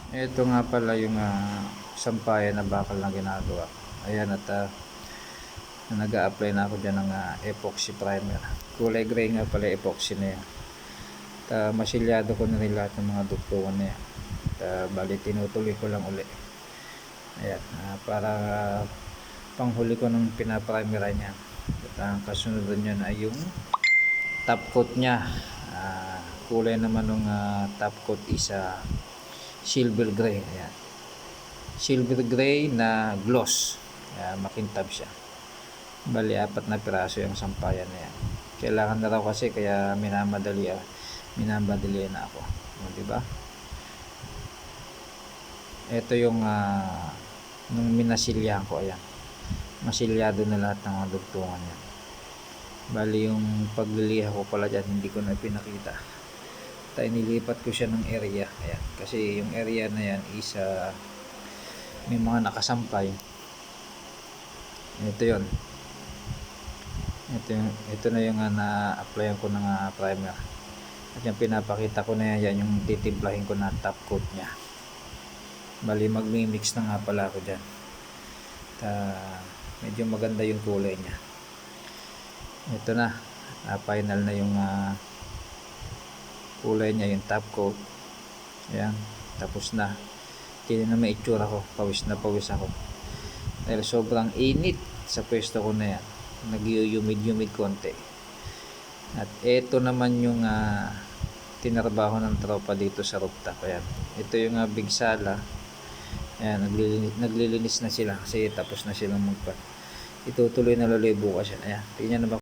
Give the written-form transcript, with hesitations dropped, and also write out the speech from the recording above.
Ito nga pala yung sampayan na bakal na ginagawa. Ayan at nag-a-apply na ako dyan ng epoxy primer. Kulay gray nga pala epoxy na yan. Masilyado ko na rin lahat ng mga dugtungan na yan. Bali tinutuloy ko lang uli. Ayan, para panghuli ko ng pinaprimeran niya. At ang kasunod niyan ay yung top coat niya. Kulay naman ng top coat is silver gray. Ayan. Silver gray na gloss. Makintab siya. Bali 4 na piraso yung sampayan na yan. Kailangan na raw kasi kaya minamadali na ako. Di ba? Ito yung nung minasilyahan ko. Ayan. Masilyado na lahat ng mga dugtungan yan. Bali yung pagliliha ko pala dyan hindi ko na pinakita. Nilipat ko siya ng area. Ayan. Kasi yung area na yan is may mga nakasampay. Ito yon. Ito na yung na-applyan ko ng primer. At yung pinapakita ko na yan yung titimplahin ko na top coat nya. Bali mag-mix na nga pala ako dyan. Medyo maganda yung kulay nya. Ito na. Final na yung kulay nya, yung top coat. Ayan. Tapos na. Tingnan na may itsura ko. Pawis na pawis ako. Dahil sobrang init sa pwesto ko na yan. Nag-humid konti. At ito naman yung tinarbaho ng tropa dito sa rooftop. Ayan. Ito yung big sala. Ayan, naglilinis na sila kasi tapos na silang itutuloy na laloy bukas yan. Ayan, tingnan na ba